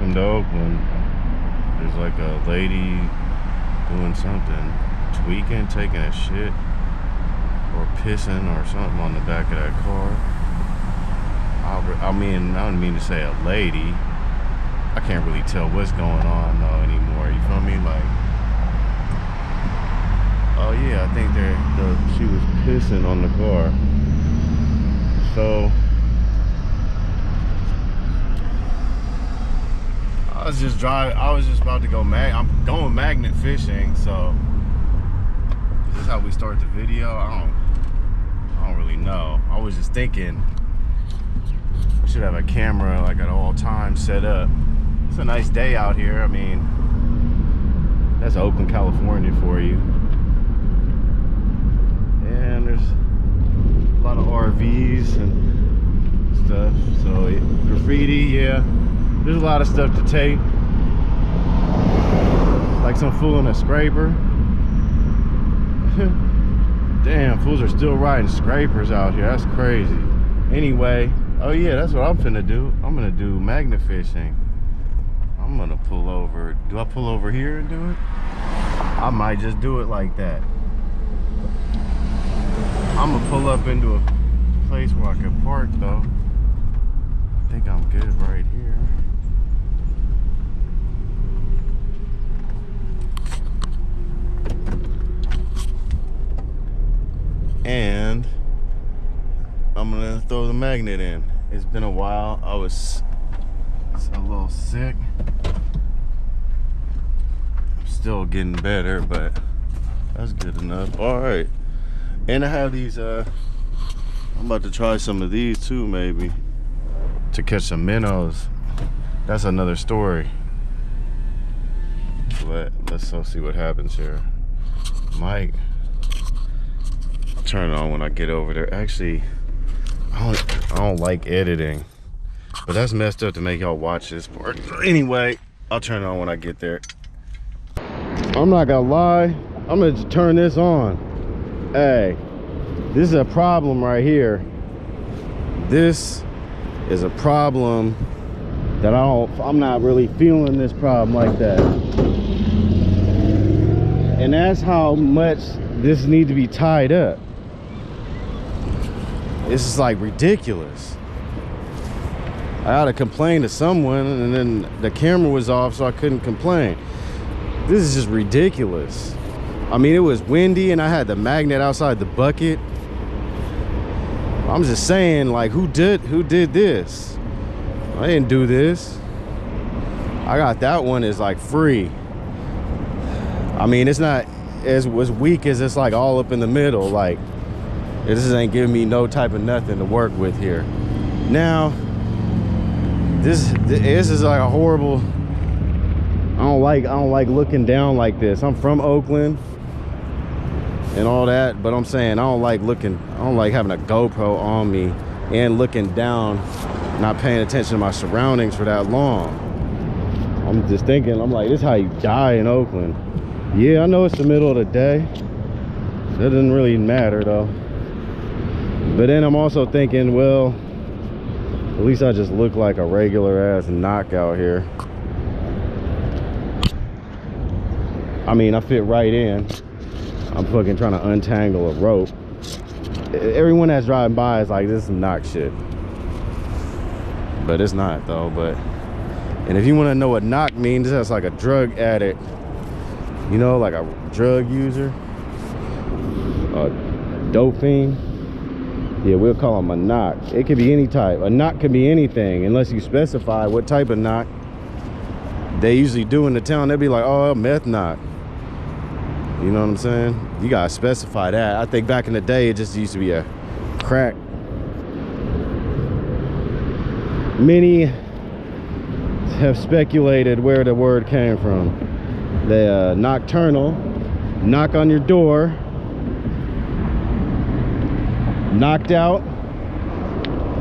into Oakland, there's like a lady doing something, tweaking, taking a shit, or pissing or something on the back of that car. I mean, I don't mean to say a lady. I can't really tell what's going on though anymore. You feel me? Like, oh yeah, I think she was pissing on the car. So I was just about to go I'm going magnet fishing. So is this how we start the video? I don't really know. I was just thinking we should have a camera like at all times set up. It's a nice day out here. I mean, that's Oakland, California for you. And there's a lot of RVs and stuff. So graffiti, yeah. There's a lot of stuff to take. Like some fool in a scraper. Damn, fools are still riding scrapers out here. That's crazy. Anyway, oh yeah, that's what I'm finna do. I'm gonna do magnet fishing. I'm gonna pull over. Do I pull over here and do it? I might just do it like that. I'm gonna pull up into a place where I can park though. I think I'm good right here. And I'm gonna throw the magnet in. It's been a while. I was a little sick. I'm still getting better, but that's good enough. All right. And I have these, I'm about to try some of these too, maybe, to catch some minnows. That's another story. Let's see what happens here. Mike, I'll turn it on when I get over there. Actually, I don't like editing, but that's messed up to make y'all watch this part. Anyway, I'll turn it on when I get there. I'm not gonna lie, I'm gonna just turn this on. Hey, this is a problem right here. This is a problem that I'm not really feeling this problem like that. And that's how much this needs to be tied up. This is like ridiculous. I had to complain to someone and then the camera was off, so I couldn't complain. This is just ridiculous. I mean, it was windy and I had the magnet outside the bucket. I'm just saying, like, who did this? I didn't do this. I got that one is like free. I mean, it's not as weak as it's like all up in the middle. Like, this ain't giving me no type of nothing to work with here. Now, this is like a horrible. I don't like looking down like this. I'm from Oakland and all that, but I'm saying I don't like having a GoPro on me and looking down, not paying attention to my surroundings for that long. I'm just thinking, I'm like, this is how you die in Oakland. Yeah, I know it's the middle of the day. That doesn't really matter though. But then I'm also thinking, well, at least I just look like a regular ass knock out here. I mean, I fit right in. I'm fucking trying to untangle a rope. Everyone that's driving by is like, this is some knock shit. But it's not though. And if you want to know what knock means, that's like a drug addict. You know, like a drug user. A dope fiend. Yeah, we'll call them a knock. It could be any type. A knock could be anything, unless you specify what type of knock. They usually do in the town. They'll be like, oh, a meth knock. You know what I'm saying? You gotta specify that. I think back in the day, it just used to be a crack. Many have speculated where the word came from. The nocturnal, knock on your door, knocked out.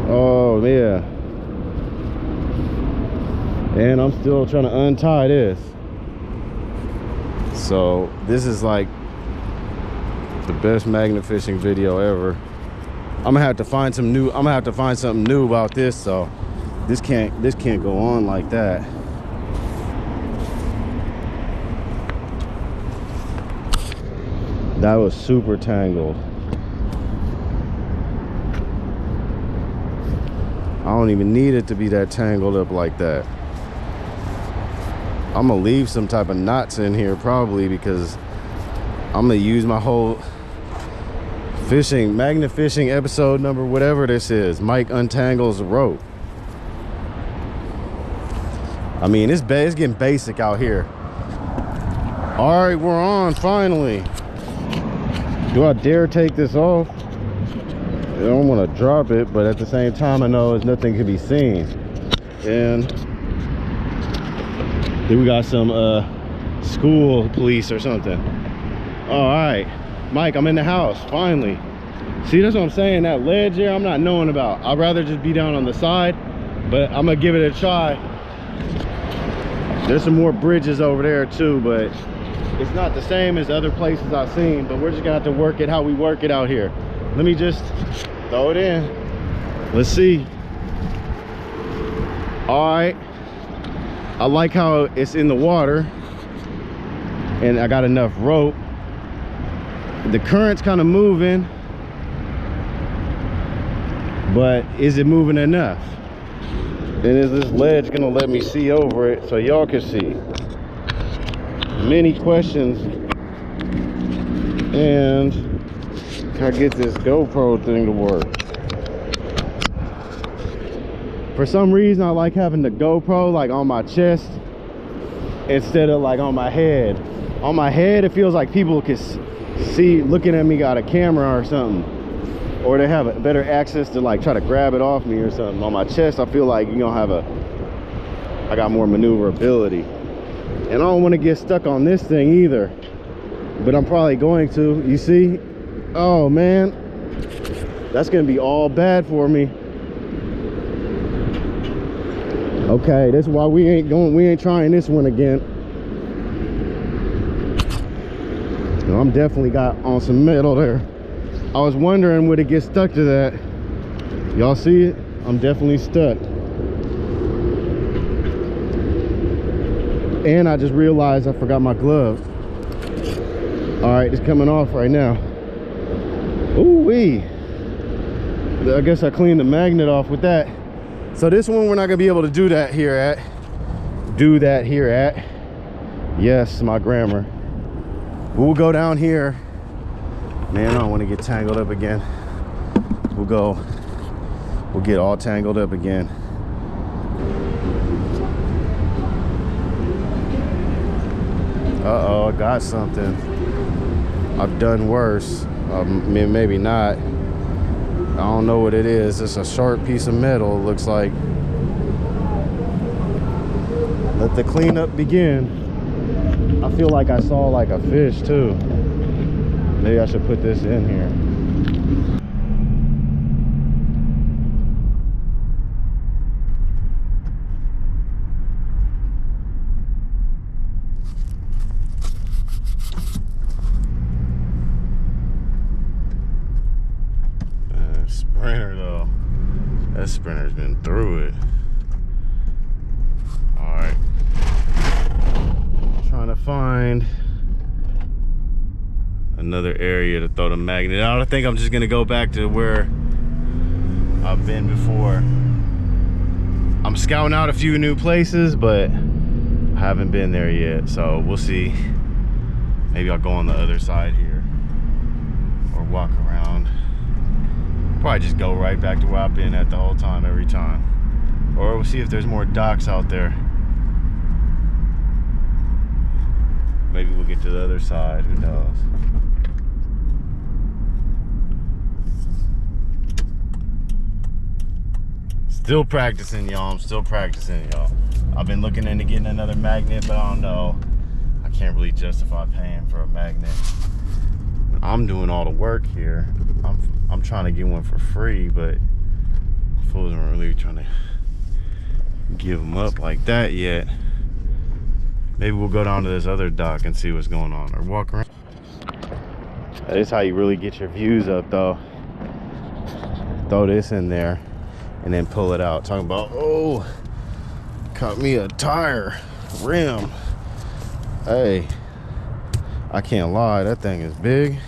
Oh yeah. And I'm still trying to untie this. So this is like the best magnet fishing video ever. I'm gonna have to find something new about this. So this can't go on like that. That was super tangled. I don't even need it to be that tangled up like that. I'm gonna leave some type of knots in here probably, because I'm gonna use my whole fishing, magnet fishing episode number, whatever this is. Mike untangles the rope. I mean, it's getting basic out here. All right, we're on finally. Do I dare take this off? I don't want to drop it, but at the same time, I know there's nothing can be seen. And then we got some school police or something. All right, Mike, I'm in the house finally. See, that's what I'm saying. That ledge there, I'm not knowing about. I'd rather just be down on the side, but I'm gonna give it a try. There's some more bridges over there too, but it's not the same as other places I've seen. But we're just gonna have to work it how we work it out here. Let me just throw it in. Let's see. All right, I like how it's in the water and I got enough rope. The current's kind of moving, but is it moving enough? And is this ledge gonna let me see over it so y'all can see? Many questions. And can I get this GoPro thing to work? For some reason, I like having the GoPro like on my chest instead of like on my head. On my head, it feels like people can see looking at me, got a camera or something, or they have a better access to like try to grab it off me or something. On my chest, I feel like I got more maneuverability, and I don't want to get stuck on this thing either, but I'm probably going to. You see? Oh man, that's gonna be all bad for me. Okay, that's why we ain't trying this one again. I'm definitely got on some metal there. I was wondering, would it get stuck to that? Y'all see it? I'm definitely stuck. And I just realized I forgot my gloves. All right, it's coming off right now. Ooh-wee. I guess I cleaned the magnet off with that. So this one, we're not gonna be able to do that here at. Yes, my grammar. We'll go down here. Man, I don't want to get tangled up again. We'll get all tangled up again. Uh-oh, I got something. I've done worse. Maybe not. I don't know what it is. It's a sharp piece of metal, it looks like. Let the cleanup begin. I feel like I saw like a fish too. Maybe I should put this in here. Sprinter though. That sprinter's been through it. Alright. Trying to find another area to throw the magnet out. I think I'm just gonna go back to where I've been before. I'm scouting out a few new places, but I haven't been there yet, so we'll see. Maybe I'll go on the other side here or walk around. Probably just go right back to where I've been at the whole time, every time. Or we'll see if there's more docks out there. Maybe we'll get to the other side, who knows. Still practicing, y'all. I'm still practicing, y'all. I've been looking into getting another magnet, but I don't know. I can't really justify paying for a magnet. I'm doing all the work here. I'm trying to get one for free, but fools aren't really trying to give them up like that yet. Maybe we'll go down to this other dock and see what's going on, or walk around. This is how you really get your views up though. Throw this in there and then pull it out. Talking about, oh, caught me a tire rim. Hey, I can't lie, that thing is big.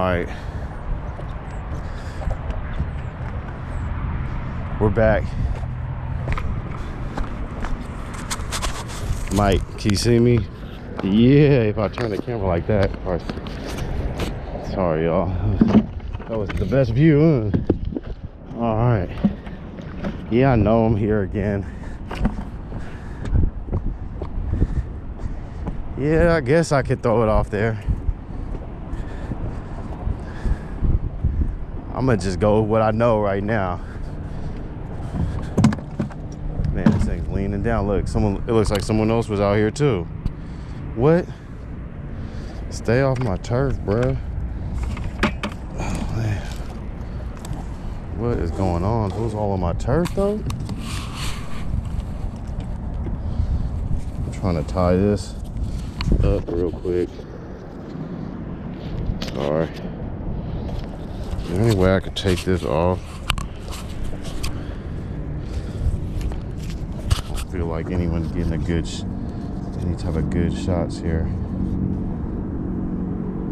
right. We're back. Mike, can you see me? Yeah, if I turn the camera like that. Sorry, y'all. That was the best view, huh? All right. Yeah, I know I'm here again. Yeah, I guess I could throw it off there. I'm gonna just go with what I know right now. Man, this thing's leaning down. Look, it looks like someone else was out here too. What? Stay off my turf, bruh. Oh, man. What is going on? Who's all on my turf though? I'm trying to tie this up real quick. Sorry. Is there any way I could take this off? I don't feel like anyone's getting a good, any type of good shots here.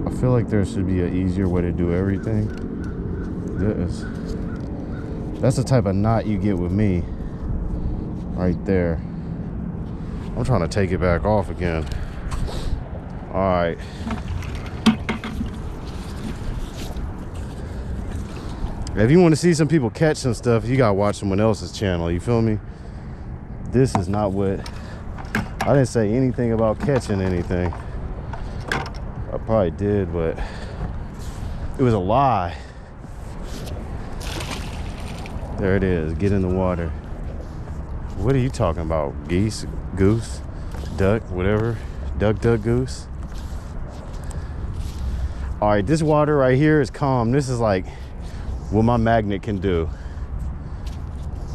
I feel like there should be an easier way to do everything. That's the type of knot you get with me, right there. I'm trying to take it back off again. All right. If you want to see some people catch some stuff, you gotta watch someone else's channel, you feel me? This is not what, I didn't say anything about catching anything. I probably did, but it was a lie. There it is, get in the water. What are you talking about? Geese, goose, duck, whatever. Duck, goose. All right, this water right here is calm. This is like what my magnet can do.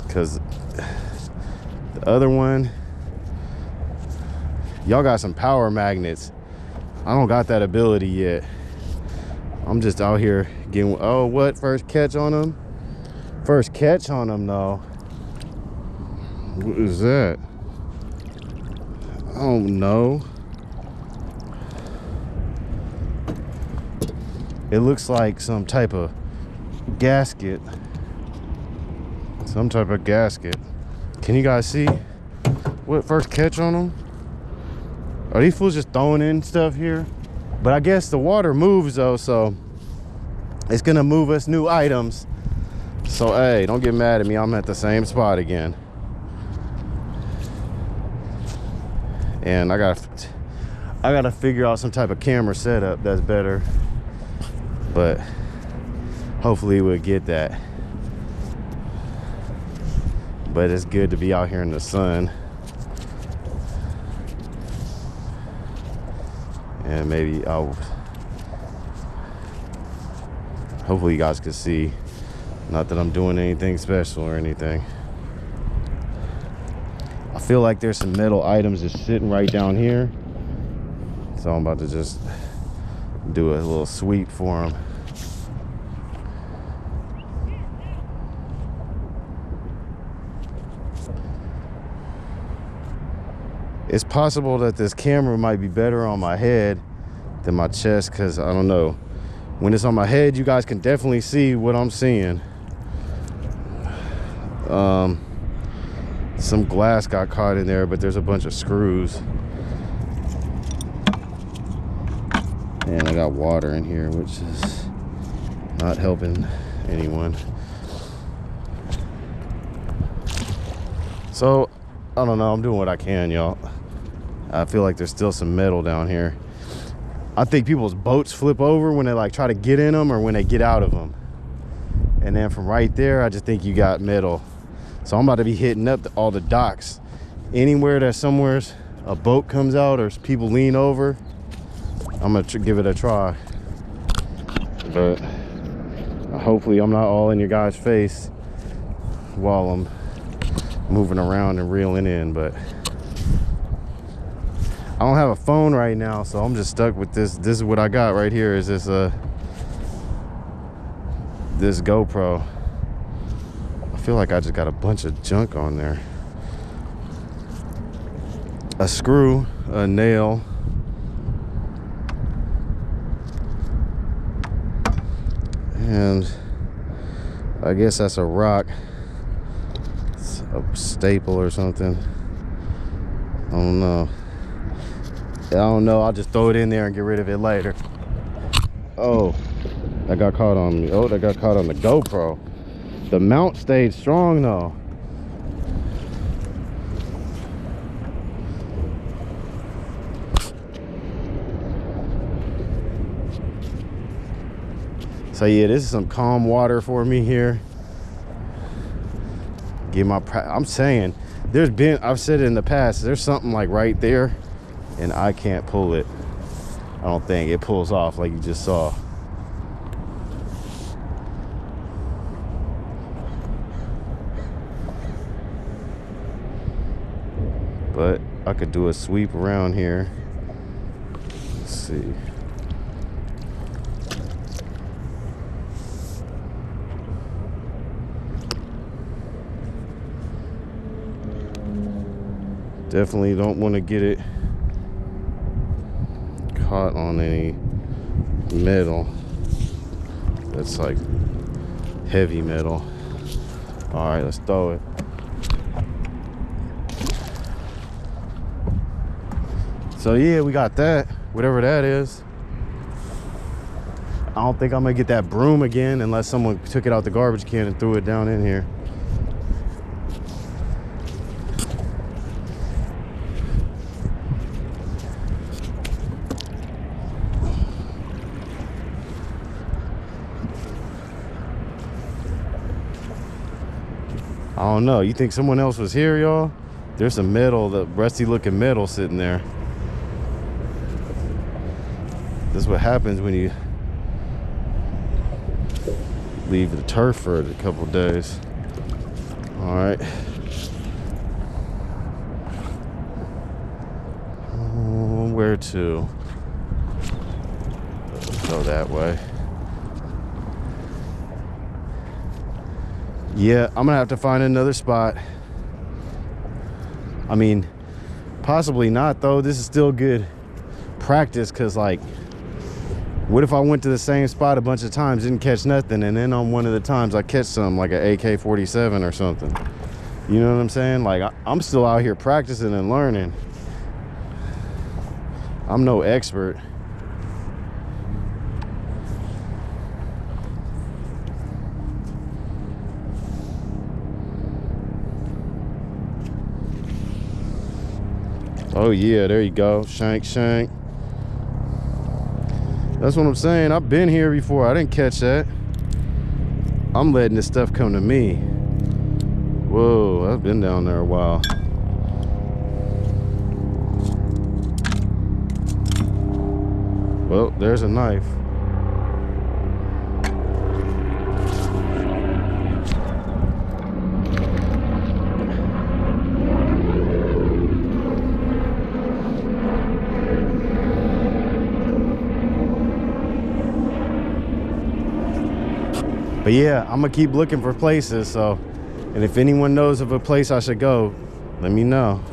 Because the other one, y'all got some power magnets. I don't got that ability yet. I'm just out here getting, oh, what? First catch on them? First catch on them, though. What is that? I don't know. It looks like some type of gasket. Some type of gasket. Can you guys see? What, first catch on them? Are these fools just throwing in stuff here? But I guess the water moves though, so it's gonna move us new items. So hey, don't get mad at me, I'm at the same spot again. And I gotta figure out some type of camera setup that's better. But hopefully we'll get that. But it's good to be out here in the sun. And maybe hopefully you guys can see. Not that I'm doing anything special or anything. I feel like there's some metal items just sitting right down here. So I'm about to just do a little sweep for them. It's possible that this camera might be better on my head than my chest, because I don't know. When it's on my head, you guys can definitely see what I'm seeing. Some glass got caught in there, but there's a bunch of screws. And I got water in here, which is not helping anyone. So, I don't know, I'm doing what I can, y'all. I feel like there's still some metal down here. I think people's boats flip over when they like try to get in them or when they get out of them. And then from right there, I just think you got metal. So I'm about to be hitting up all the docks. Anywhere that somewhere's a boat comes out or people lean over, I'm gonna give it a try. But hopefully I'm not all in your guys' face while I'm moving around and reeling in. But I don't have a phone right now, so I'm just stuck with this. This is what I got right here, is this this GoPro. I feel like I just got a bunch of junk on there. A screw, a nail, And I guess that's a rock. It's a staple or something. I don't know. I'll just throw it in there and get rid of it later. Oh, that got caught on me. Oh, that got caught on the GoPro. The mount stayed strong though. So yeah, this is some calm water for me here. Get my I'm saying, I've said it in the past, there's something like right there and I can't pull it. I don't think it pulls off like you just saw. But I could do a sweep around here. Let's see. Definitely don't want to get it caught on any metal that's like heavy metal. All right, let's throw it. So yeah, we got that, whatever that is. I don't think I'm gonna get that broom again unless someone took it out the garbage can and threw it down in here. I don't know. You think someone else was here, y'all? There's some metal, the rusty looking metal sitting there. This is what happens when you leave the turf for a couple days. All right. Where to? Go that way. Yeah, I'm gonna have to find another spot. I mean, possibly not though. This is still good practice, because like, what if I went to the same spot a bunch of times, didn't catch nothing, and then on one of the times I catch something like an AK-47 or something? You know what I'm saying? Like, I'm still out here practicing and learning. I'm no expert. Oh yeah, there you go. Shank. That's what I'm saying. I've been here before. I didn't catch that. I'm letting this stuff come to me. Whoa, I've been down there a while. Well, there's a knife. But yeah, I'm gonna keep looking for places. So, and if anyone knows of a place I should go, let me know.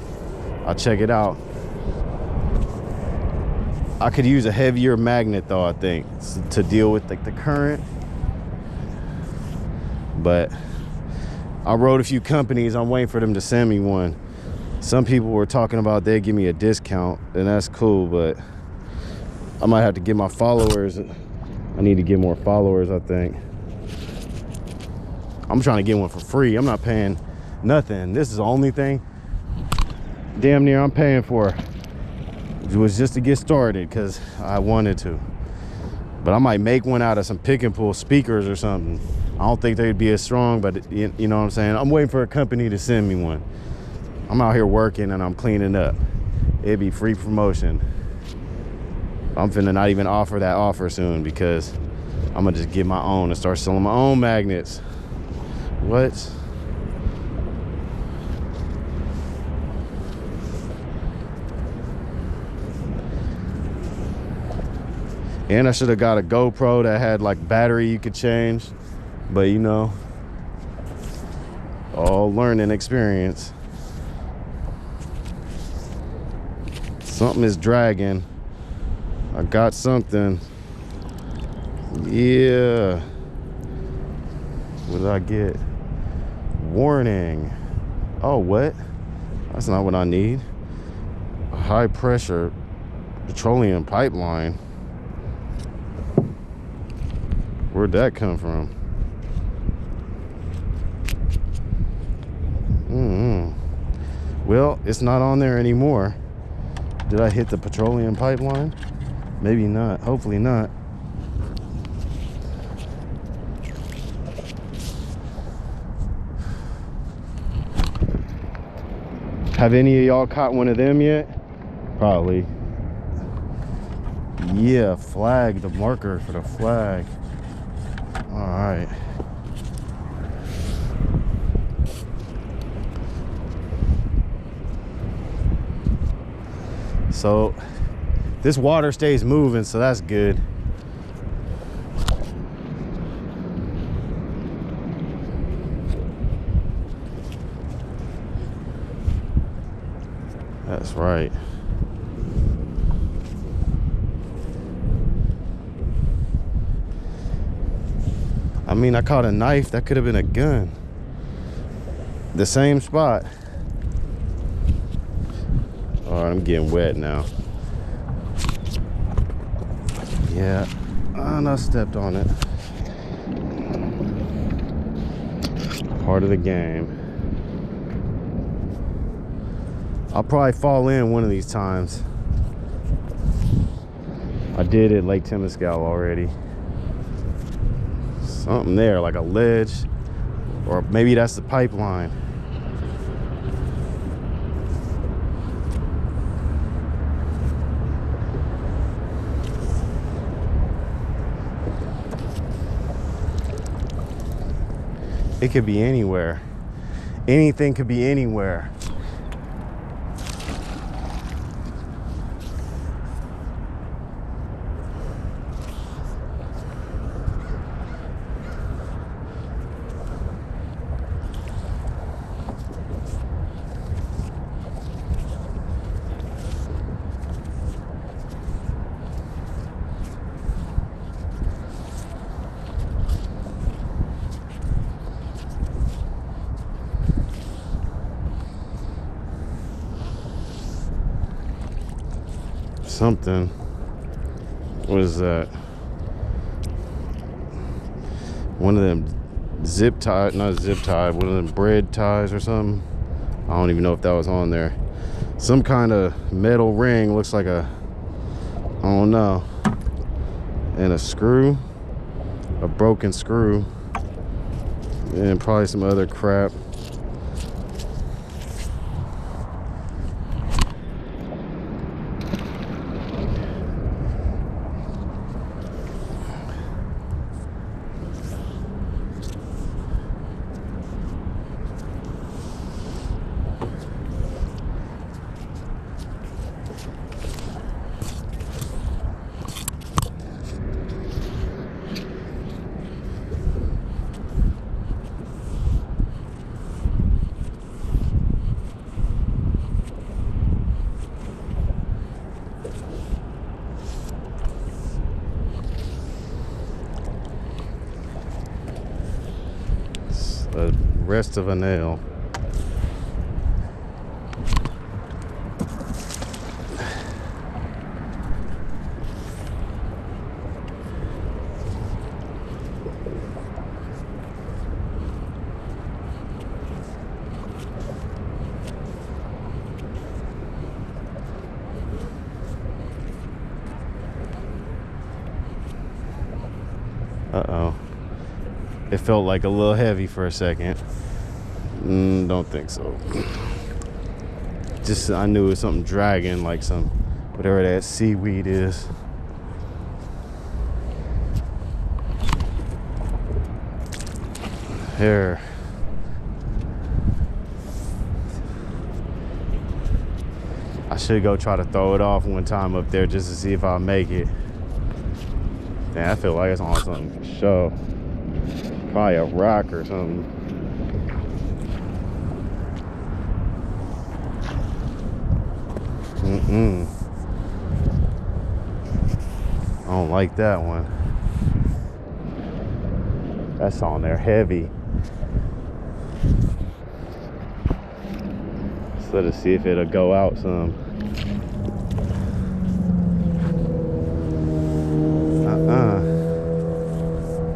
I'll check it out. I could use a heavier magnet though, I think, to deal with like the current. But I wrote a few companies. I'm waiting for them to send me one. Some people were talking about they'd give me a discount, and that's cool, but I might have to get my followers. I need to get more followers, I think. I'm trying to get one for free. I'm not paying nothing. This is the only thing damn near I'm paying for. It was just to get started because I wanted to. But I might make one out of some pick and pull speakers or something. I don't think they'd be as strong, but you know what I'm saying? I'm waiting for a company to send me one. I'm out here working and I'm cleaning up. It'd be free promotion. I'm finna not even offer that offer soon, because I'm gonna just get my own and start selling my own magnets. What? And I should have got a GoPro that had like battery you could change, but you know, all learning experience. Something is dragging. I got something. Yeah. What did I get? Warning. Oh, what? That's not what I need. A high pressure petroleum pipeline. Where'd that come from? Well, it's not on there anymore. Did I hit the petroleum pipeline? Maybe not. Hopefully not. Have any of y'all caught one of them yet? Probably. Yeah, flag, the marker for the flag. All right. So this water stays moving, so that's good. That's right. I mean, I caught a knife. That could have been a gun. The same spot. All right, I'm getting wet now. Yeah, and I stepped on it. Part of the game. I'll probably fall in one of these times. I did at Lake Temescal already. Something there, like a ledge, or maybe that's the pipeline. It could be anywhere. Anything could be anywhere. Something. What is that? One of them zip tie, not zip tie, one of them bread ties or something. I don't even know if that was on there. Some kind of metal ring, looks like a, I don't know. And a screw, a broken screw, and probably some other crap. The rest of a nail. Uh-oh. It felt like a little heavy for a second. Don't think so. Just, I knew it was something dragging, like some, whatever that seaweed is. Here. I should go try to throw it off one time up there just to see if I'll make it. Damn, I feel like it's on something for sure. Probably a rock or something. I don't like that one. That's on there heavy. Let's let us see if it'll go out some.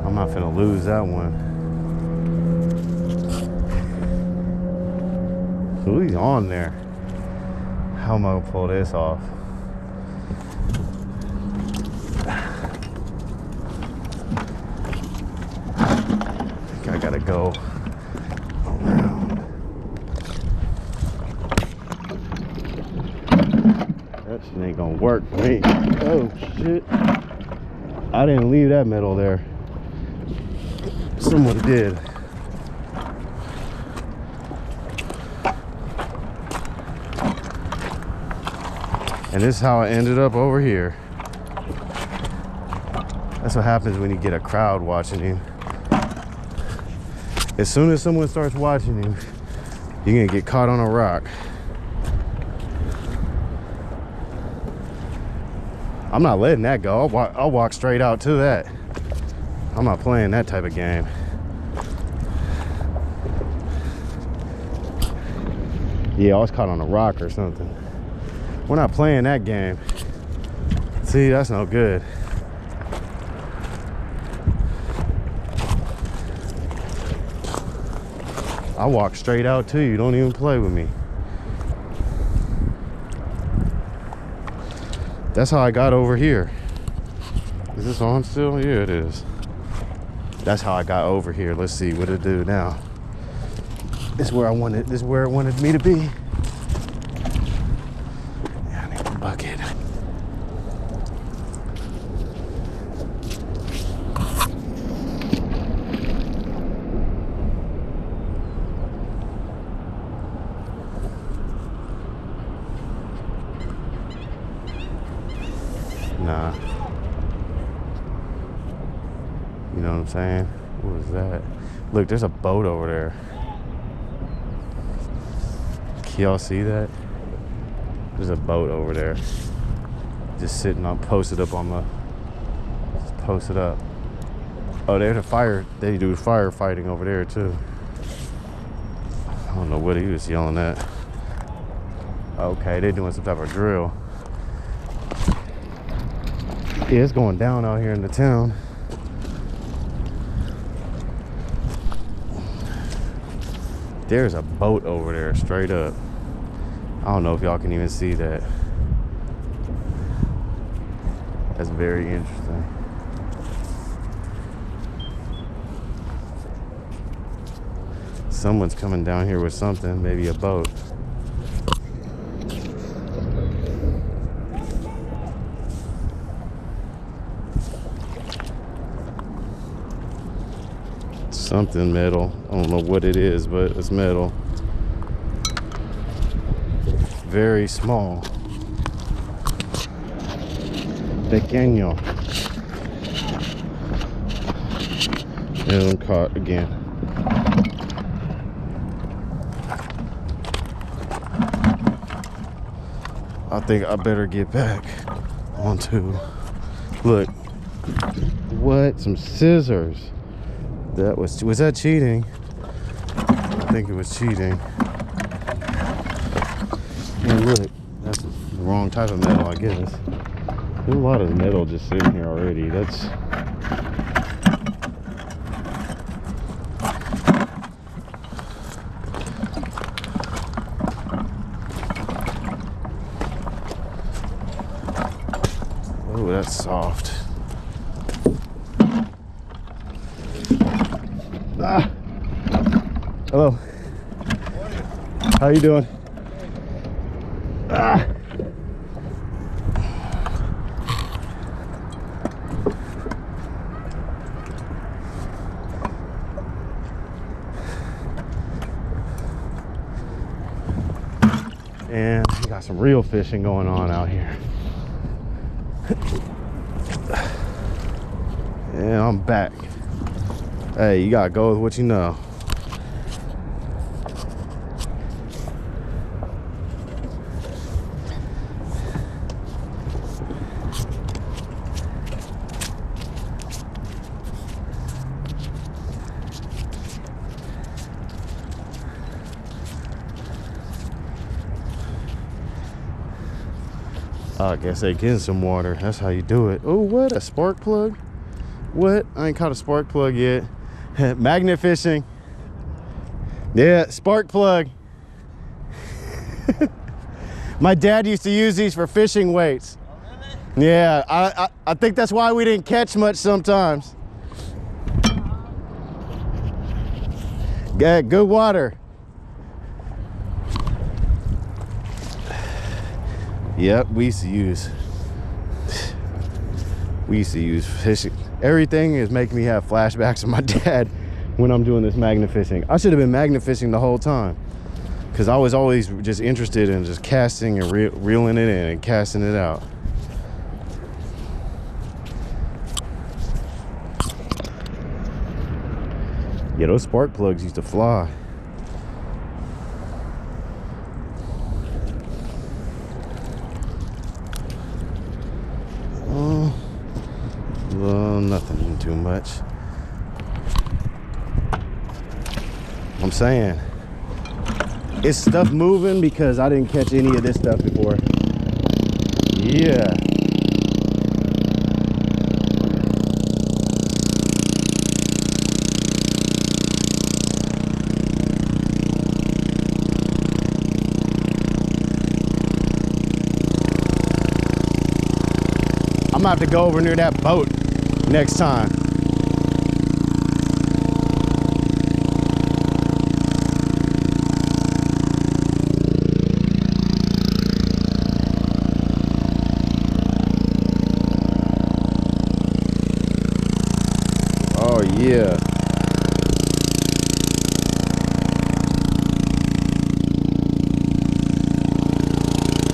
I'm not finna lose that one. Who's on there? How am I gonna pull this off? I think I gotta go around. That shit ain't gonna work for me. Oh shit. I didn't leave that metal there. Someone did. And this is how I ended up over here. That's what happens when you get a crowd watching you. As soon as someone starts watching you, you're gonna get caught on a rock. I'm not letting that go. I'll walk straight out to that. I'm not playing that type of game. Yeah, I was caught on a rock or something. We're not playing that game. See, that's no good. I walk straight out to you. Don't even play with me. That's how I got over here. Is this on still? Yeah, it is. That's how I got over here. Let's see what it do now. This is where I wanted. This is where it wanted me to be. Yeah, I need a bucket. Nah. You know what I'm saying? What was that? Look, there's a boat over there. Can y'all see that? There's a boat over there. Just sitting on, posted up on the, just posted up. Oh, there's a fire. They do firefighting over there too. I don't know what he was yelling at. Okay, they're doing some type of drill. Yeah, it's going down out here in the town. There's a boat over there, straight up. I don't know if y'all can even see that. That's very interesting. Someone's coming down here with something, maybe a boat. Something metal. I don't know what it is, but it's metal. Very small. Pequeño. And I'm caught again. I think I better get back onto. Look. What? Some scissors. That was that cheating? I think it was cheating. And look, that's the wrong type of metal, I guess. There's a lot of metal just sitting here already. That's oh, that's soft. Ah. Hello. How you doing? Ah. And we got some real fishing going on out here. And I'm back. Hey, you gotta go with what you know. I guess they getting some water. That's how you do it. Oh, what? A spark plug? What? I ain't caught a spark plug yet. Magnet fishing. Yeah, spark plug. My dad used to use these for fishing weights. Oh, really? Yeah, I think that's why we didn't catch much sometimes. Yeah, good water. Yep, we used to use fishing. Everything is making me have flashbacks of my dad when I'm doing this magnet fishing. I should have been magnet fishing the whole time, because I was always just interested in just casting and reeling it in and casting it out. Yeah, those spark plugs used to fly. Well, nothing too much. I'm saying, is stuff moving because I didn't catch any of this stuff before? Yeah. I'm gonna have to go over near that boat next time. Oh yeah.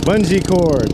Bungee cord.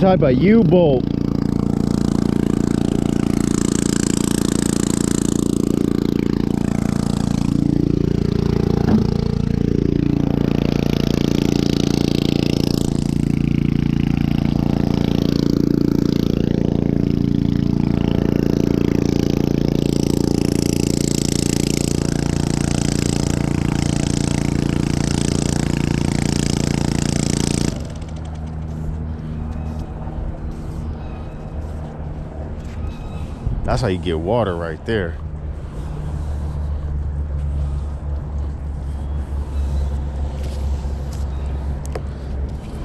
Type of U-bolt. That's how you get water right there.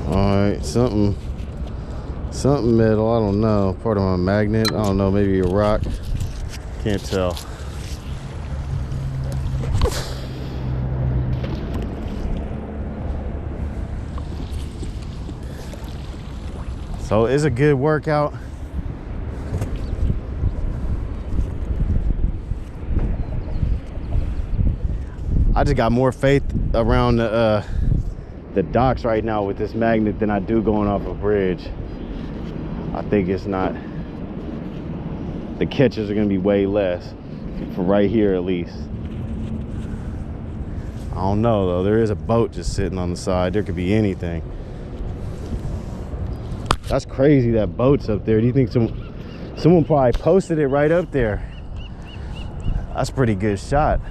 All right, something metal, I don't know. Part of my magnet, I don't know, maybe a rock. Can't tell. So it's a good workout. I just got more faith around the docks right now with this magnet than I do going off a bridge. I think it's not, the catches are gonna be way less for right here at least. I don't know though, there is a boat just sitting on the side. There could be anything. That's crazy, that boat's up there. Do you think someone probably posted it right up there? That's a pretty good shot.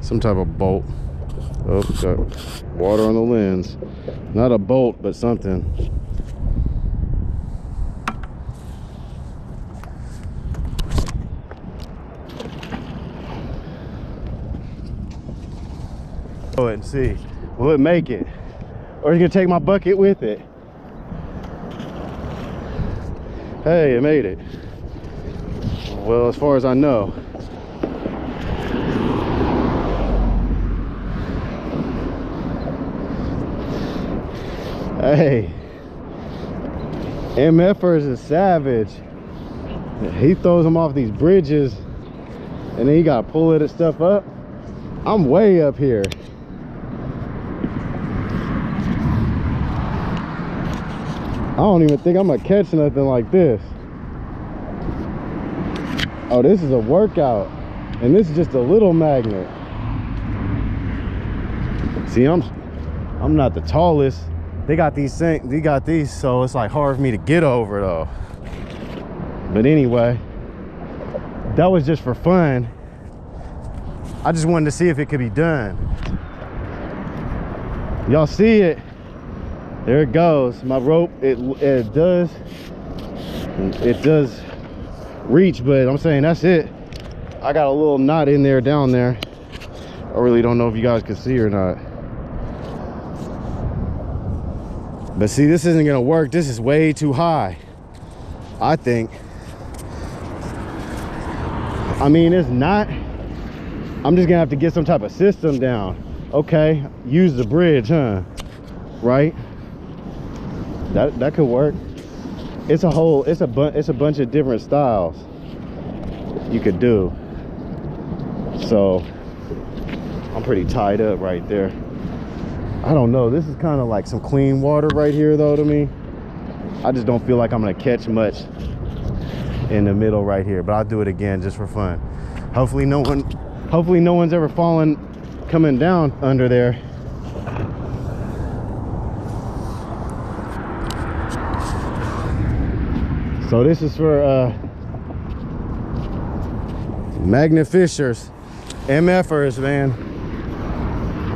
Some type of bolt. Oh, got water on the lens. Not a bolt, but something. Go ahead and see. Will it make it? Or are you gonna take my bucket with it? Hey, it made it. Well, as far as I know. Hey, MFers is savage. He throws them off these bridges and then you gotta pull it and stuff up. I'm way up here. I don't even think I'm gonna catch nothing like this. Oh, this is a workout, and this is just a little magnet. See, I'm not the tallest. They got these, so it's like hard for me to get over though. But anyway, that was just for fun. I just wanted to see if it could be done. Y'all see it? There it goes. My rope, it does reach, but I'm saying that's it. I got a little knot in there, down there. I really don't know if you guys can see or not. But see, this isn't gonna work. This is way too high, I think. I mean, it's not. I'm just gonna have to get some type of system down. Okay, use the bridge, huh? Right? That could work. It's a bunch of different styles you could do. So I'm pretty tied up right there. I don't know, this is kind of like some clean water right here though to me. I just don't feel like I'm gonna catch much in the middle right here, but I'll do it again just for fun. Hopefully no one's ever fallen coming down under there. So this is for magnet fishers, MFers, man.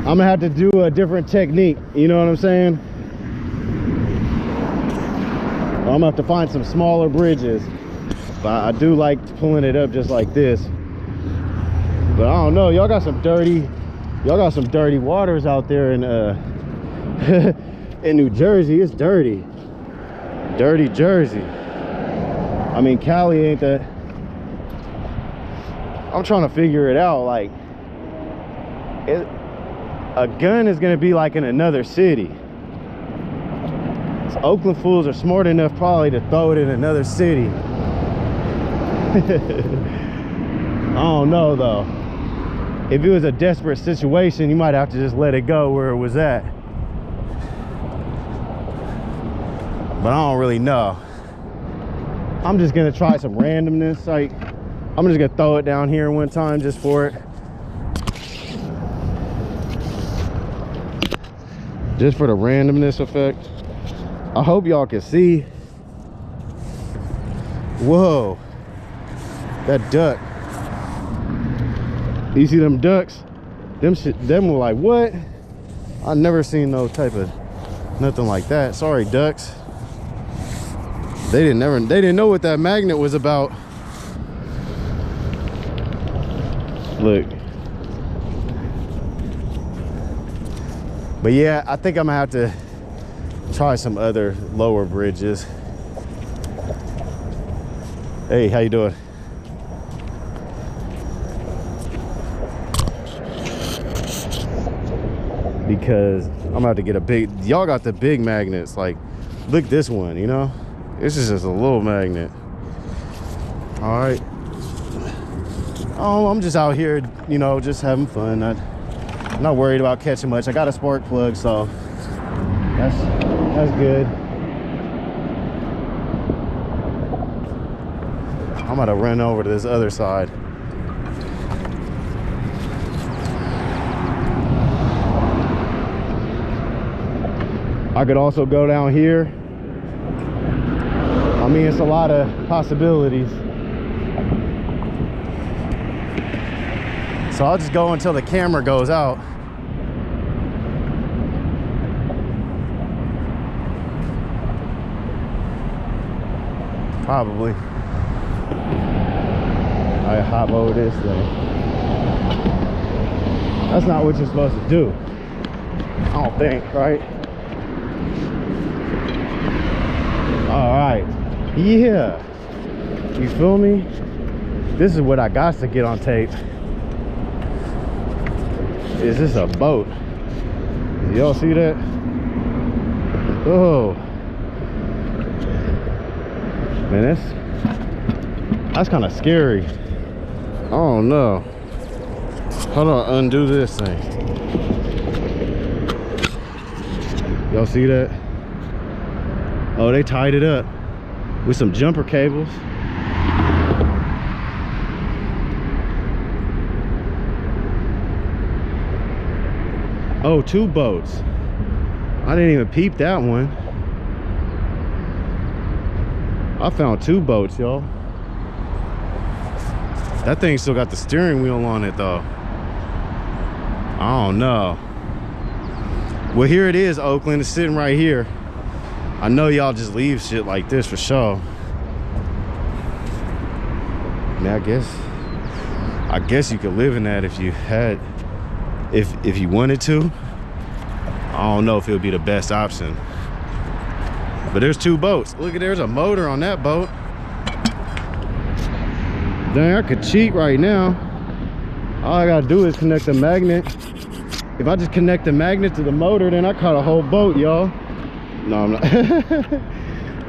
I'm gonna have to do a different technique, you know what I'm saying? I'm gonna have to find some smaller bridges. But I do like pulling it up just like this. But I don't know, y'all got some dirty waters out there in in New Jersey. It's dirty Jersey. I mean, Cali ain't that. I'm trying to figure it out. Like, a gun is gonna be like in another city. So Oakland fools are smart enough probably to throw it in another city. I don't know though. If it was a desperate situation, you might have to just let it go where it was at. But I don't really know. I'm just gonna try some randomness. Like, I'm just gonna throw it down here one time just for it. Just for the randomness effect. I hope y'all can see. Whoa, that duck. You see them ducks? Them were like, what? I never seen no type of nothing like that. Sorry, ducks. They didn't know what that magnet was about. Look. But yeah, I think I'm gonna have to try some other lower bridges. Hey, how you doing? Because I'm about to get a big, y'all got the big magnets, like look this one, you know, this is just a little magnet. All right. Oh, I'm just out here, you know, just having fun. I'm not worried about catching much. I got a spark plug, so that's good. I'm gonna run over to this other side. I could also go down here. I mean, it's a lot of possibilities. So I'll just go until the camera goes out. Probably. I hop over this thing. That's not what you're supposed to do. I don't think, right? All right. Yeah. You feel me? This is what I got to get on tape. Is this a boat? Y'all see that? Oh. Man, that's kind of scary. I don't know. How do I undo this thing? Y'all see that? Oh, they tied it up with some jumper cables. Oh, 2 boats. I didn't even peep that one. I found 2 boats, y'all. That thing still got the steering wheel on it though. I don't know. Well, here it is, Oakland. It's sitting right here. I know y'all just leave shit like this for sure. I mean, I guess you could live in that if you had, if you wanted to. I don't know if it would be the best option. But there's 2 boats. Look at, there's a motor on that boat. Dang, I could cheat right now. All I gotta do is connect the magnet. If I just connect the magnet to the motor, then I caught a whole boat, y'all. No, I'm not.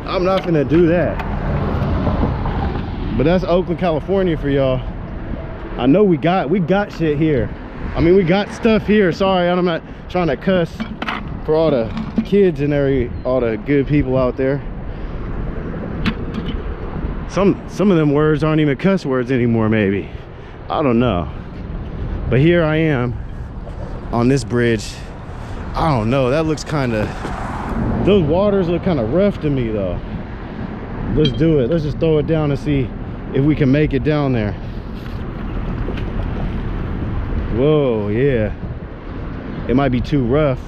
I'm not gonna do that. But that's Oakland, California for y'all. I know we got shit here. I mean, we got stuff here. Sorry, I'm not trying to cuss for all the kids and all the good people out there. Some of them words aren't even cuss words anymore, maybe. I don't know. But here I am on this bridge. I don't know, that looks kind of, those waters look kind of rough to me though. Let's do it. Let's just throw it down and see if we can make it down there. Whoa, yeah. It might be too rough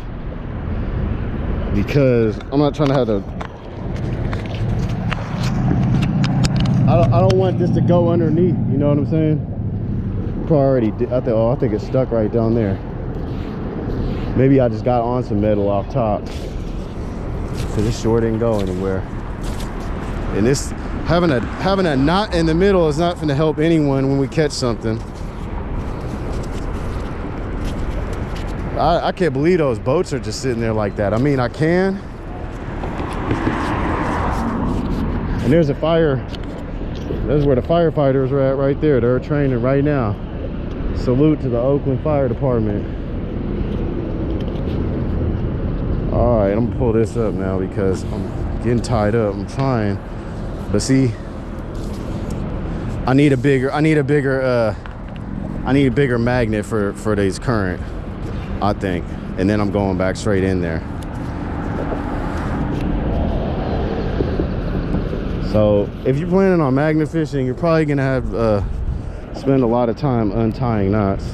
because I'm not trying to have to, I don't want this to go underneath, you know what I'm saying? Probably already did. I think it's stuck right down there. Maybe I just got on some metal off top. So this sure didn't go anywhere. And this, having a knot in the middle is not going to help anyone when we catch something. I can't believe those boats are just sitting there like that. I mean, I can. And there's a fire. That's where the firefighters are at right there. They're training right now. Salute to the Oakland Fire Department. All right, I'm gonna pull this up now because I'm getting tied up. I'm trying, but see, I need a bigger magnet for these current, I think, and then I'm going back straight in there. So if you're planning on magnet fishing, you're probably gonna have spend a lot of time untying knots.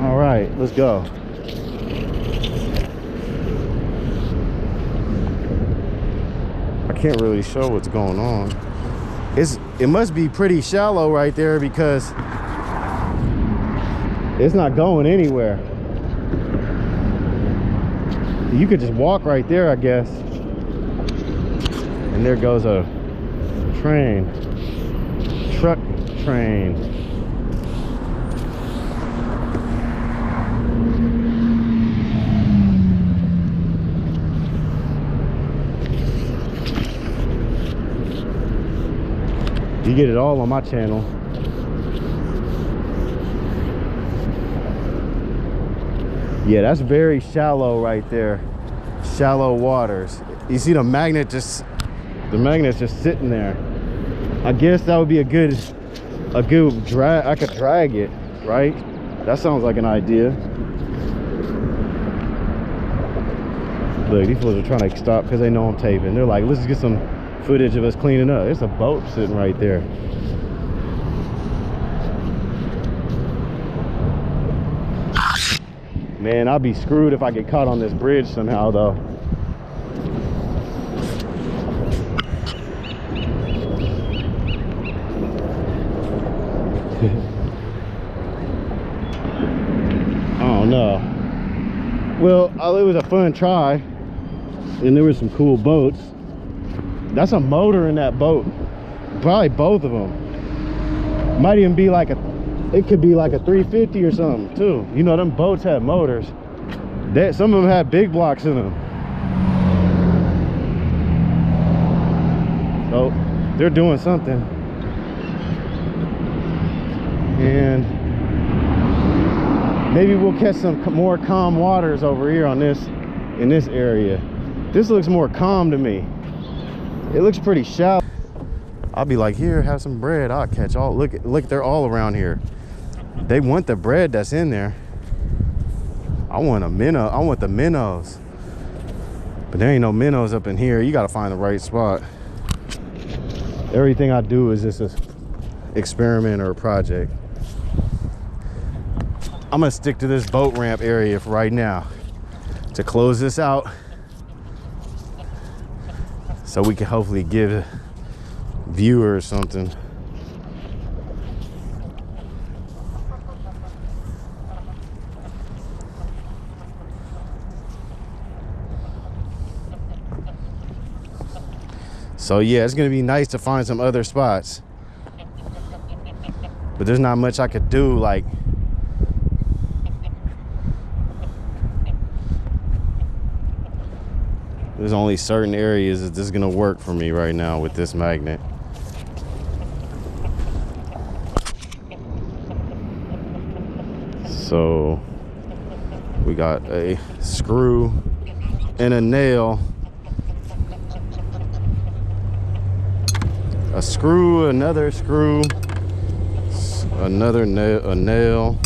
All right, let's go. I can't really show what's going on. It must be pretty shallow right there because it's not going anywhere. You could just walk right there, I guess. And there goes a train. Truck train. You get it all on my channel. Yeah, that's very shallow right there. Shallow waters. You see the magnet's just sitting there. I guess that would be a good drag. I could drag it, right? That sounds like an idea. Look, these fools are trying to stop because they know I'm taping. They're like, let's get some footage of us cleaning up. There's a boat sitting right there. Man, I'll be screwed if I get caught on this bridge somehow, though. Oh no. Well, it was a fun try, and there were some cool boats. That's a motor in that boat. Probably both of them. Might even be like it could be like a 350 or something too. You know, them boats have motors. Some of them have big blocks in them. So they're doing something. And maybe we'll catch some more calm waters over here in this area. This looks more calm to me. It looks pretty shallow. I'll be like, here, have some bread. I'll catch all. Look, they're all around here. They want the bread that's in there. I want a minnow. I want the minnows. But there ain't no minnows up in here. You gotta find the right spot. Everything I do is just an experiment or a project. I'm gonna stick to this boat ramp area for right now to close this out, so we can hopefully give viewers something. So yeah, it's gonna be nice to find some other spots, but there's not much I could do. Like, there's only certain areas that this is gonna work for me right now with this magnet. So we got a screw and a nail. A screw, another screw, another nail, a nail,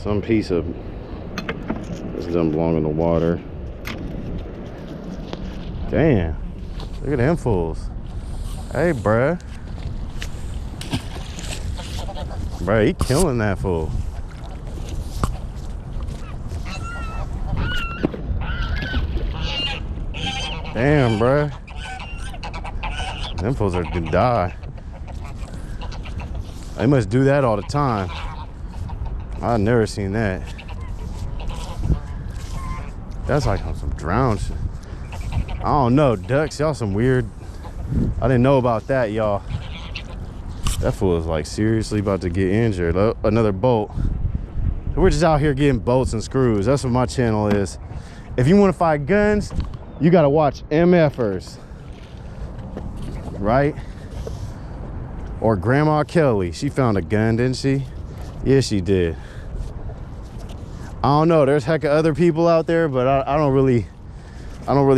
some piece of, this doesn't belong in the water. Damn, look at them fools. Hey, bruh. Bruh, he killing that fool. Damn, bruh. Them fools are gonna die. They must do that all the time. I've never seen that. That's like on some drown shit. I don't know, ducks, y'all some weird. I didn't know about that, y'all. That fool is like seriously about to get injured. Another bolt. We're just out here getting bolts and screws. That's what my channel is. If you want to fight guns, you gotta watch MFers. Right? Or Grandma Kelly. She found a gun, didn't she? Yeah, she did. I don't know, there's heck of other people out there, but I don't really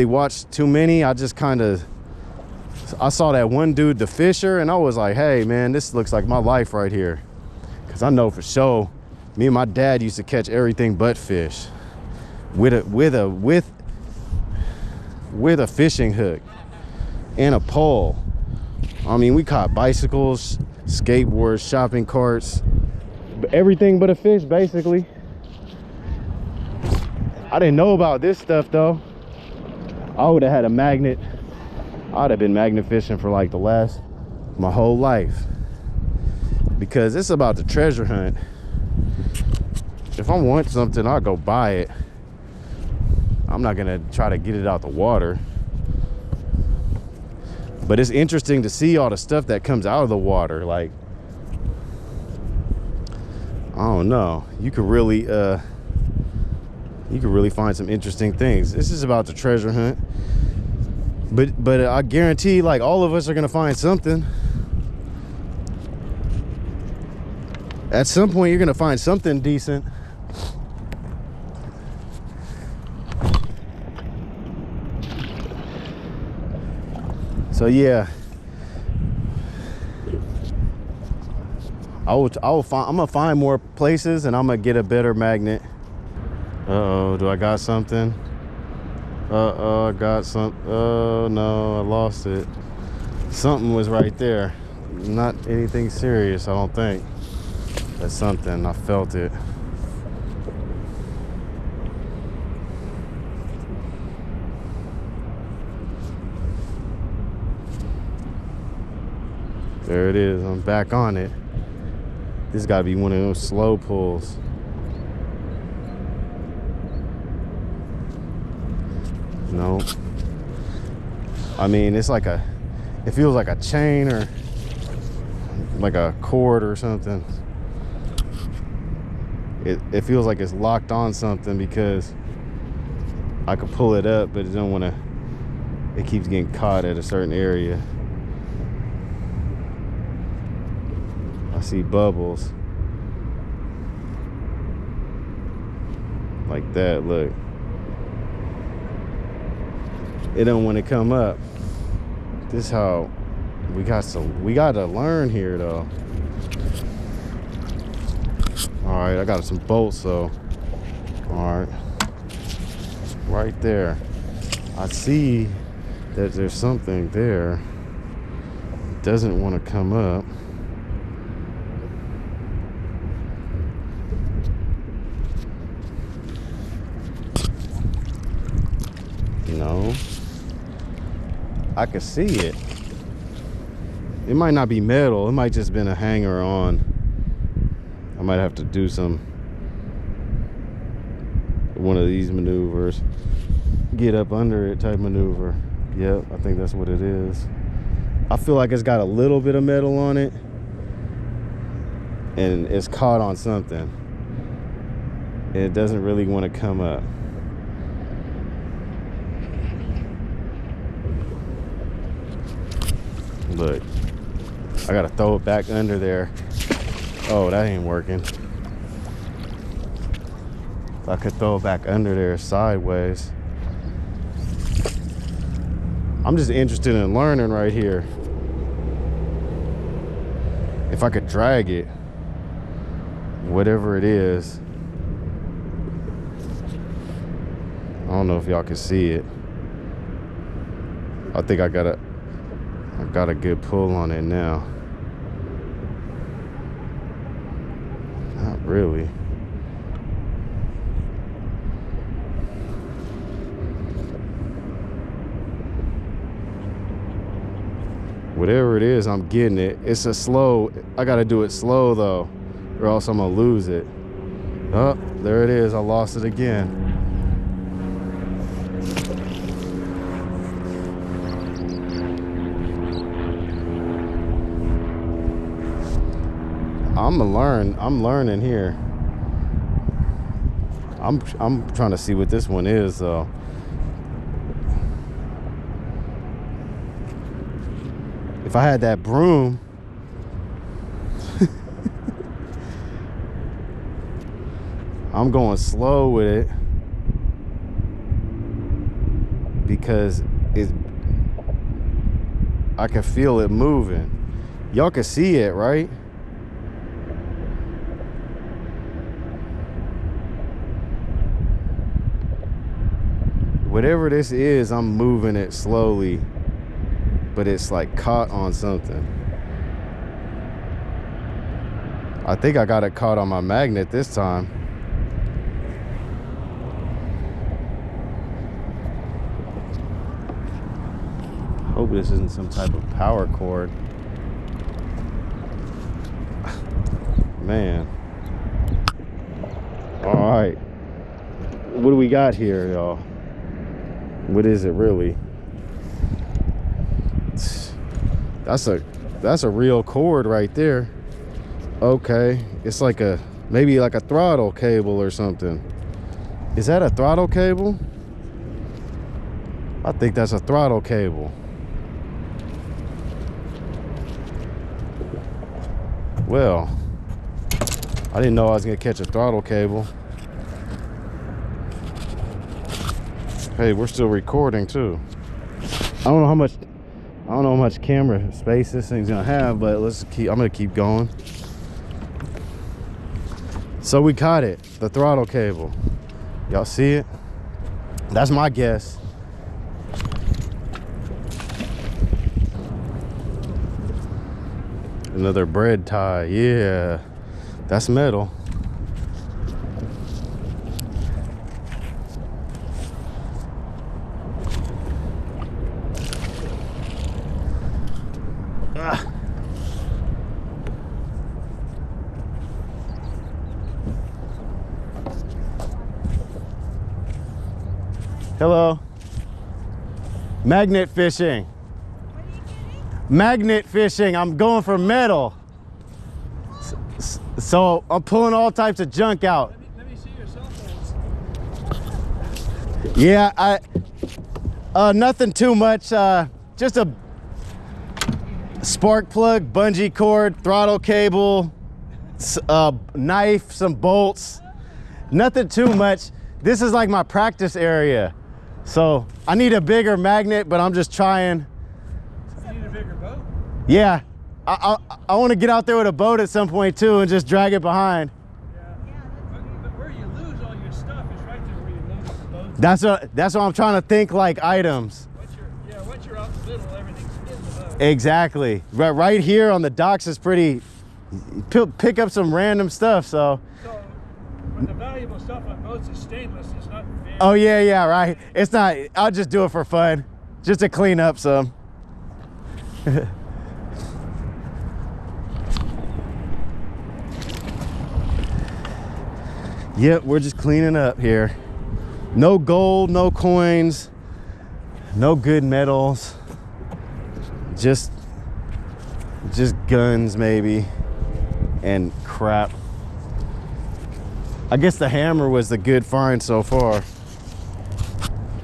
watch too many. I just I saw that one dude, the fisher, and I was like, hey man, this looks like my life right here. Cause I know for sure, me and my dad used to catch everything but fish with a fishing hook and a pole. I mean, we caught bicycles, skateboards, shopping carts, everything but a fish, basically. I didn't know about this stuff though. I would have had a magnet. I'd have been magnet fishing for like my whole life, because it's about the treasure hunt. If I want something, I'll go buy it. I'm not gonna try to get it out the water. But it's interesting to see all the stuff that comes out of the water. Like, I don't know, you could really find some interesting things. This is about the treasure hunt, but I guarantee, like, all of us are gonna find something. At some point, you're gonna find something decent. So yeah, I'm gonna find more places, and I'm gonna get a better magnet. Uh-oh, do I got something? Uh-oh, I got some. Oh no, I lost it. Something was right there. Not anything serious, I don't think. That's something, I felt it. There it is, I'm back on it. This gotta be one of those slow pulls. No. I mean, it's like it feels like a chain or like a cord or something. It feels like it's locked on something, because I could pull it up, but it keeps getting caught at a certain area. I see bubbles like that. Look, it don't want to come up. This is how we got to learn here though. All right, I got some bolts, so all right, right there. I see that there's something there. It doesn't want to come up. No, I can see it. It might not be metal. It might just been a hanger on. I might have to do one of these maneuvers. Get up under it type maneuver. Yep, I think that's what it is. I feel like it's got a little bit of metal on it, and it's caught on something. It doesn't really want to come up. Look, I gotta throw it back under there. Oh, that ain't working. If I could throw it back under there sideways. I'm just interested in learning right here. If I could drag it, whatever it is. I don't know if y'all can see it. I think I got a good pull on it now. Not really. Whatever it is, I'm getting it. It's a slow, I gotta do it slow though, or else I'm gonna lose it. Oh, there it is, I lost it again. I'm learning here. I'm trying to see what this one is though. If I had that broom, I'm going slow with it because I can feel it moving. Y'all can see it, right? Whatever this is, I'm moving it slowly. but it's like caught on something. I think I got it caught on my magnet this time. Hope this isn't some type of power cord. Man. All right. What do we got here, y'all? What is it really? That's a real cord right there. Okay, it's like maybe like a throttle cable or something. Is that a throttle cable? I think that's a throttle cable. Well, I didn't know I was gonna catch a throttle cable. Hey, we're still recording too. I don't know how much camera space this thing's gonna have, but I'm gonna keep going. So we caught it, the throttle cable. Y'all see it? That's my guess. Another bread tie, yeah. That's metal. Ah. Hello. Magnet fishing. What are you getting? Magnet fishing. I'm going for metal. So I'm pulling all types of junk out. Let me see your cell phones. Yeah, nothing too much. Just a spark plug, bungee cord, throttle cable, knife, some bolts. Nothing too much. This is like my practice area. So I need a bigger magnet, but I'm just trying. You need a bigger boat? Yeah, I want to get out there with a boat at some point too and just drag it behind. Yeah. But where you lose all your stuff is right there where you lose the boat. That's what I'm trying to think, like items. Once you're out in the middle, everything's in the boat. Exactly. Right here on the docks is pretty. Pick up some random stuff. So But the valuable stuff on boats is stainless. It's not very. oh yeah, right. It's not. I'll just do it for fun, just to clean up some. Yep, we're just cleaning up here. No gold, no coins, no good metals. Just guns maybe, and crap. I guess the hammer was the good find so far.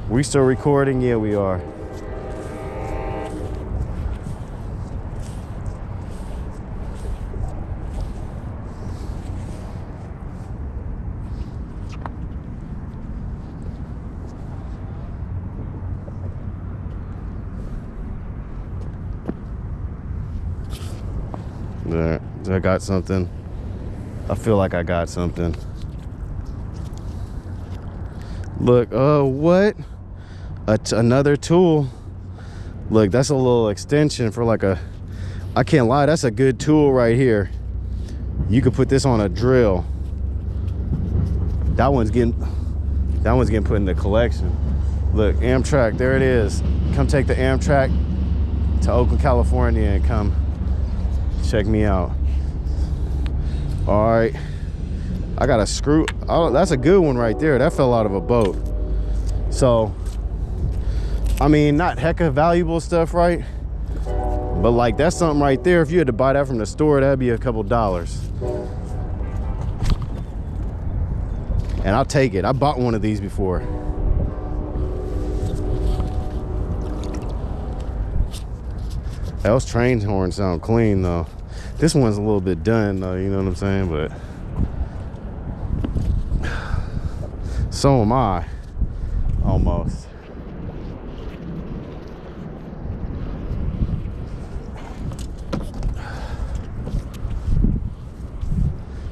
We still recording? Yeah, we are. There, I got something. I feel like I got something. Look, what? Another tool. Look, that's a little extension for like a, I can't lie, that's a good tool right here. You could put this on a drill. That one's getting put in the collection. Look, Amtrak, there it is. Come take the Amtrak to Oakland, California and come check me out. All right, I got a screw. Oh, that's a good one right there. That fell out of a boat. So, I mean, not hecka valuable stuff, right? But like, that's something right there. If you had to buy that from the store, that'd be a couple dollars. And I'll take it. I bought one of these before. Those train horns sound clean though. This one's a little bit done though, you know what I'm saying? But so am I, almost.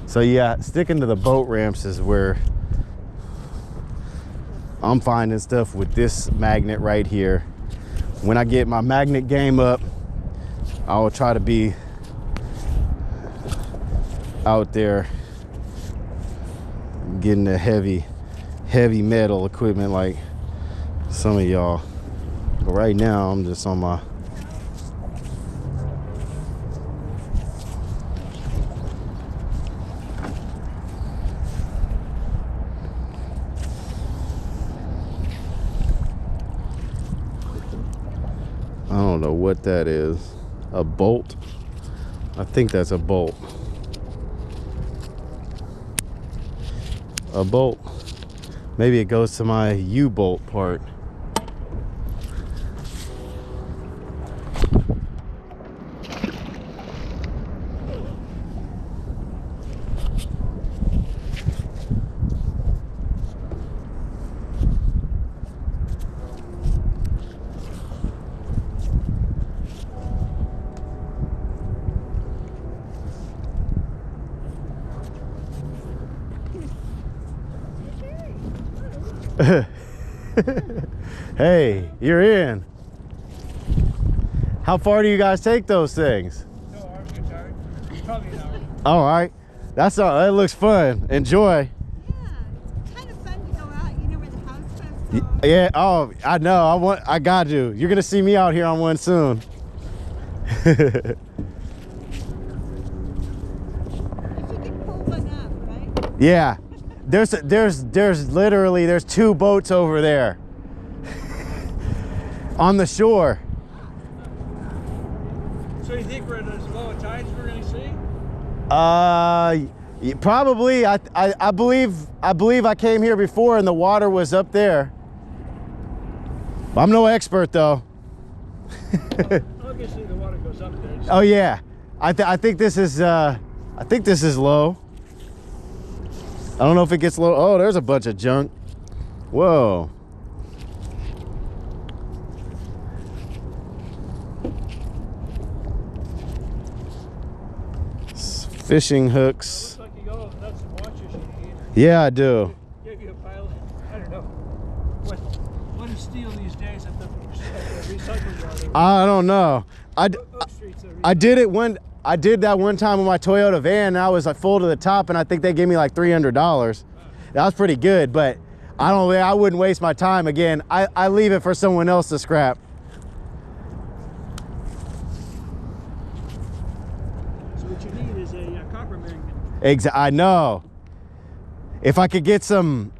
So yeah, sticking to the boat ramps is where I'm finding stuff with this magnet right here. when I get my magnet game up, I will try to be out there getting the heavy metal equipment like some of y'all. But right now I'm just on my I don't know what that is. A bolt? I think that's a bolt. A bolt. Maybe it goes to my U-bolt part. Hey, you're in. How far do you guys take those things? No, ours get tired. Probably an hour. All right, that's all. That looks fun. Enjoy. Yeah, it's kind of fun to go out. You know where the house comes from? Yeah. Oh, I know. I got you. You're gonna see me out here on one soon. If you can pull one up, right? Yeah. There's literally there's 2 boats over there on the shore. So you think we're at as low a tides we're going to see? Probably. I believe I came here before and the water was up there. I'm no expert though. Obviously the water goes up there. Oh yeah. I think this is low. I don't know if it gets low. Oh, there's a bunch of junk. Whoa. Fishing hooks. Looks like you got all the nuts and watches you need. Yeah, I do. Give you a pile. I don't know. What is steel these days at the recycle yard? I don't know. Oak Street's a I did that one time with my Toyota van and I was like full to the top and I think they gave me like $300. That was pretty good, but I wouldn't waste my time again. I leave it for someone else to scrap. So what you need is a copper magnet. I know. If I could get some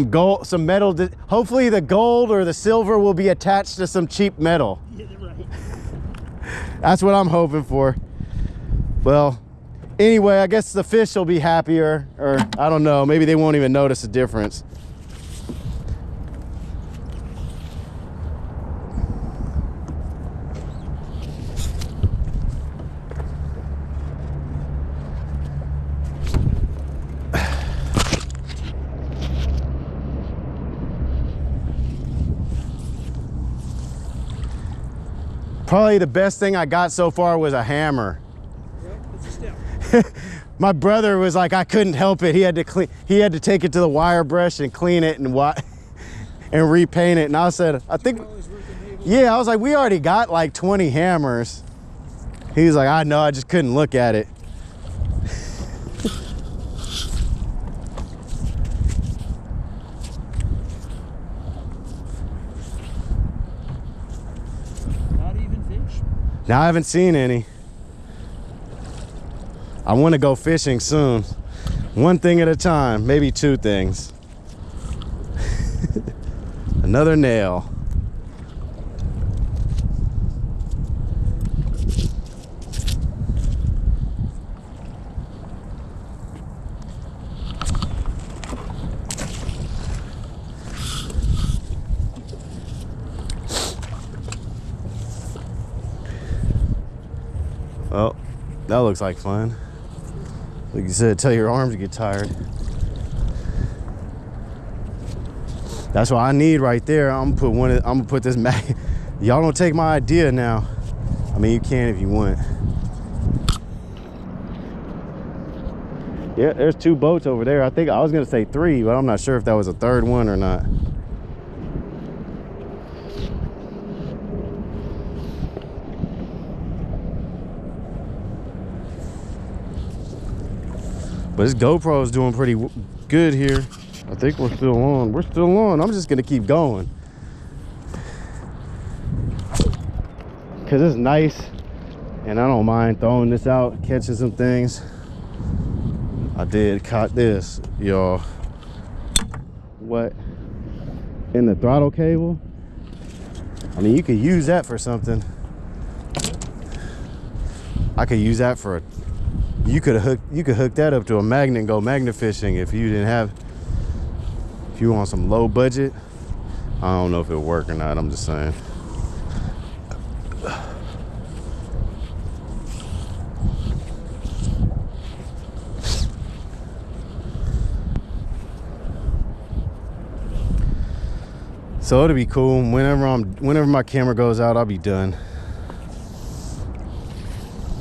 gold, some metal, hopefully the gold or the silver will be attached to some cheap metal. Yeah, right. That's what I'm hoping for. Well, anyway, I guess the fish will be happier, or I don't know, maybe they won't even notice the difference. Probably the best thing I got so far was a hammer. Well, it's a step. My brother was like, I couldn't help it. He had to take it to the wire brush and clean it and and repaint it. And I said, I think, yeah, I was like, we already got like 20 hammers. He was like, I know, I just couldn't look at it. Not even fish. Now I haven't seen any. I want to go fishing soon. One thing at a time, maybe 2 things. Another nail. Oh, that looks like fun. Like you said, tell your arms to get tired. That's what I need right there. I'm gonna put this mag. Y'all don't take my idea now. I mean, you can if you want. Yeah, there's 2 boats over there. I think I was gonna say 3, but I'm not sure if that was a 3rd one or not. But this GoPro is doing pretty good here. I think we're still on. We're still on. I'm just gonna keep going. Cause it's nice and I don't mind throwing this out, catching some things. I did caught this, y'all. What? In the throttle cable? I mean, you could use that for something. I could use that for a, you could hook that up to a magnet and go magnet fishing if you didn't have, if you want some low budget. I don't know if it'll work or not, I'm just saying. So it'll be cool. Whenever my camera goes out, I'll be done.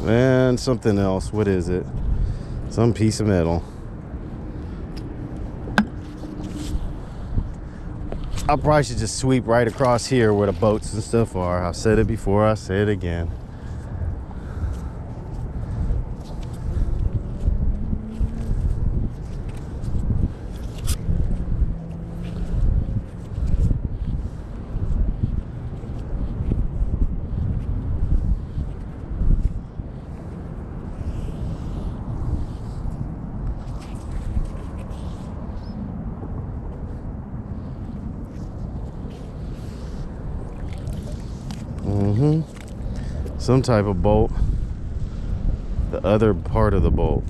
And something else. What is it? Some piece of metal. I probably should just sweep right across here where the boats and stuff are. I've said it before, I say it again. Some type of bolt. The other part of the bolt.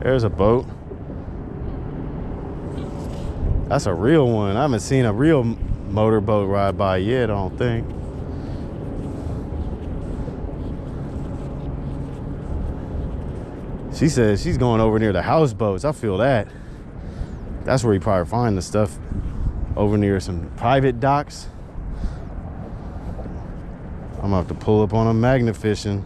There's a boat. That's a real one. I haven't seen a real motorboat ride by yet, I don't think. She says she's going over near the houseboats. I feel that. That's where you probably find the stuff, over near some private docks. I'm gonna have to pull up on a magnet fishing.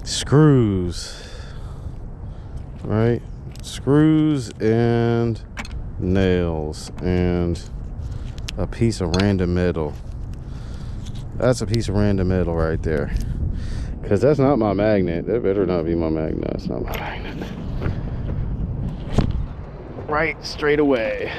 Screws, right? Screws and nails and a piece of random metal. That's a piece of random metal right there, because that's not my magnet. That better not be my magnet. That's not my magnet. Right, straight away.